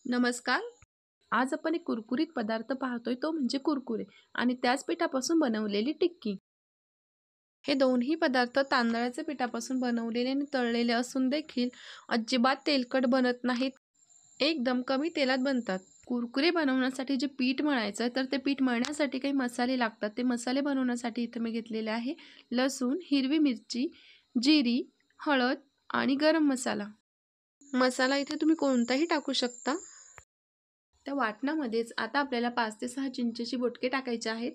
नमस्कार. आज आपण एक कुरकुरीत पदार्थ पाहतोय तो म्हणजे कुरकुरे आणि त्याच पिठापासून बनवलेली टिक्की. हे दोन्ही पदार्थ तांदळाच्या पिठापासून बनवलेले आणि तळलेले असून देखील अजिबात तेलकट बनत नाहीत. एकदम कमी तेलात बनतात. कुरकुरे बनवण्यासाठी जे पीठ मळायचं आहे तर ते पीठ मळण्यासाठी काही मसाले लागतात. ते मसाले बनवण्यासाठी इथे मी घेतलेले आहे लसूण, हिरवी मिरची, जिरी, हळद आणि गरम मसाला. मसाला इथे तुम्ही कोणताही टाकू शकता. त्या वाटणामध्येच आता आपल्याला 5 ते 6 चिंचेची बोटके टाकायचे आहेत.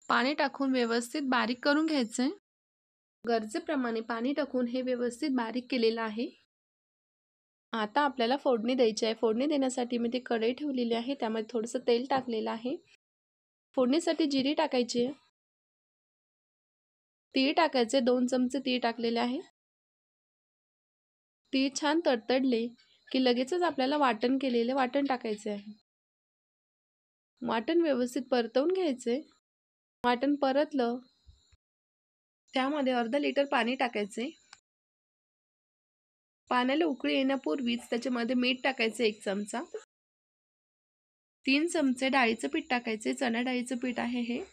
पाणी टाकून व्यवस्थित बारीक करून घ्यायचे. गरजेप्रमाणे पाणी टाकून हे व्यवस्थित बारीक केलेलं आहे. आता आपल्याला फोडणी द्यायची आहे. फोडणी देण्यासाठी मी ती कढई ठेवलेली आहे. त्यामध्ये थोडंसं तेल टाकलेलं आहे. फोडणीसाठी जिरी टाकायची आहे. तीळ टाकायचे, 2 चमचे तीळ टाकलेले आहे. तीळ छान तडतडले की लगेचच आपल्याला वाटण केलेले वाटण टाकायचे आहे. वाटण व्यवस्थित परतवून घ्यायचे. वाटण परतलं त्यामध्ये अर्धा लिटर पाणी टाकायचे. पाण्याला उकळी येण्यापूर्वीच त्याच्यामध्ये मीठ टाकायचे 1 चमचा. 3 चमचे डाळीचं पीठ टाकायचे. चणा डाळीचं पीठ आहे हे.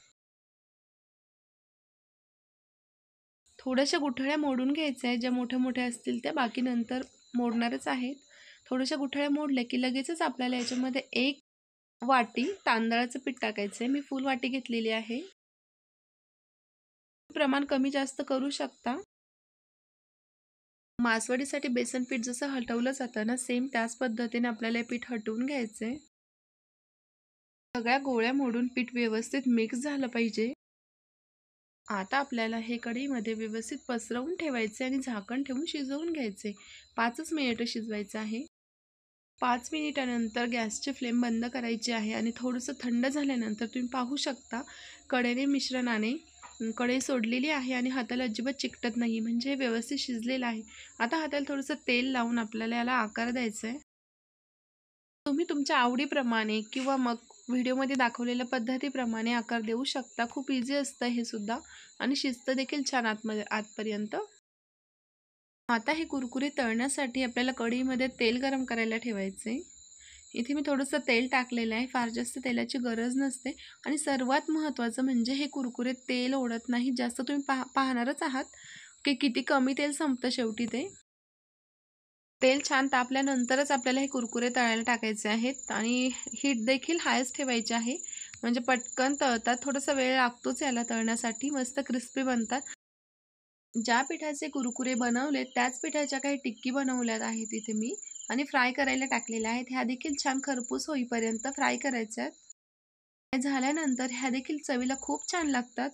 थोड्याशा गुठळ्या मोडून घ्यायच्या आहेत. ज्या मोठ्या मोठ्या असतील त्या, बाकी नंतर मोडणारच आहेत. थोड्याशा गुठळ्या मोडल्या की लगेचच आपल्याला याच्यामध्ये 1 वाटी तांदळाचं पीठ टाकायचं आहे. मी फुल वाटी घेतलेली आहे. प्रमाण कमी जास्त करू शकता. मासवडीसाठी बेसन पीठ जसं हटवलं जातं ना, सेम त्याच पद्धतीने आपल्याला हे पीठ हटवून घ्यायचे. सगळ्या गोळ्या मोडून पीठ व्यवस्थित मिक्स झालं पाहिजे. आता आपल्याला हे कढईमध्ये व्यवस्थित पसरवून ठेवायचे आणि झाकण ठेवून शिजवून घ्यायचे. 5च मिनिटं शिजवायचं आहे. 5 मिनिटानंतर गॅसची फ्लेम बंद करायची आहे आणि थोडंसं थंड झाल्यानंतर तुम्ही पाहू शकता कढईने मिश्रणाने कढई सोडलेली आहे आणि हाताला अजिबात चिकटत नाही, म्हणजे व्यवस्थित शिजलेलं आहे. आता हाताला थोडंसं तेल लावून आपल्याला याला आकार द्यायचा आहे. तुम्ही तुमच्या आवडीप्रमाणे किंवा मग व्हिडिओमध्ये दाखवलेल्या पद्धतीप्रमाणे आकार देऊ शकता. खूप इझी असतं हे सुद्धा आणि शिजतं देखील छान आतपर्यंत. आता हे कुरकुरे तळण्यासाठी आपल्याला कढईमध्ये तेल गरम करायला ठेवायचे. इथे मी थोडंसं तेल टाकलेलं आहे. फार जास्त तेलाची गरज नसते आणि सर्वात महत्त्वाचं म्हणजे हे कुरकुरे तेल ओढत नाही जास्त. तुम्ही पाहणारच आहात की किती कमी तेल संपतं शेवटी ते. तेल छान तापल्यानंतरच आपल्याला हे कुरकुरे तळायला टाकायचे आहेत आणि हीट देखील हायच ठेवायची आहे, म्हणजे पटकन तळतात. थोडासा वेळ लागतोच याला तळण्यासाठी. मस्त क्रिस्पी बनतात. ज्या पिठाचे कुरकुरे बनवले त्याच पिठाच्या काही टिक्की बनवल्यात आहेत इथे मी आणि फ्राय करायला टाकलेल्या आहेत. ह्या देखील छान खरपूस होईपर्यंत फ्राय करायच्या आहेत. झाल्यानंतर ह्या देखील चवीला खूप छान लागतात.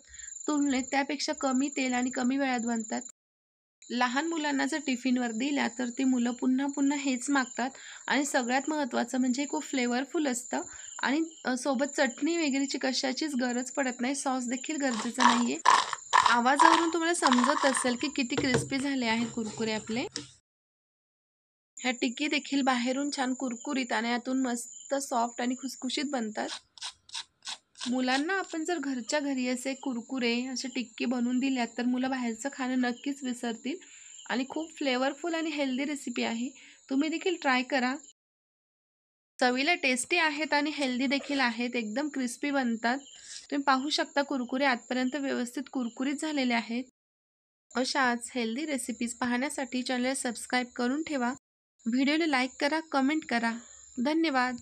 तुलनेत त्यापेक्षा कमी तेल आणि कमी वेळात बनतात. लहान मुलांना जर टिफिनवर दिल्या तर ती मुलं पुन्हा पुन्हा हेच मागतात आणि सगळ्यात महत्त्वाचं म्हणजे खूप फ्लेवरफुल असतं आणि सोबत चटणी वगैरेची कशाचीच गरज पडत नाही. सॉस देखील गरजेचं नाही आहे. आवाजावरून तुम्हाला समजत असेल की किती क्रिस्पी झाले आहेत कुरकुरे आपले. ह्या टिक्की देखील बाहेरून छान कुरकुरीत आणि आतून मस्त सॉफ्ट आणि खुसखुशीत बनतात. मुलांना आपण जर घरच्या घरी असे कुरकुरे असे टिक्की बनवून दिल्यात तर मुलं बाहेरचं खाणं नक्कीच विसरतील आणि खूप फ्लेवरफुल आणि हेल्दी रेसिपी आहे. तुम्ही देखील ट्राय करा. चवीला टेस्टी आहेत आणि हेल्दी देखील आहेत. एकदम क्रिस्पी बनतात. तुम्ही पाहू शकता कुरकुरे आतपर्यंत व्यवस्थित कुरकुरीत झालेले आहेत. अशाच हेल्दी रेसिपीज पाहण्यासाठी चॅनल सबस्क्राईब करून ठेवा. व्हिडिओला लाईक करा, कमेंट करा. धन्यवाद.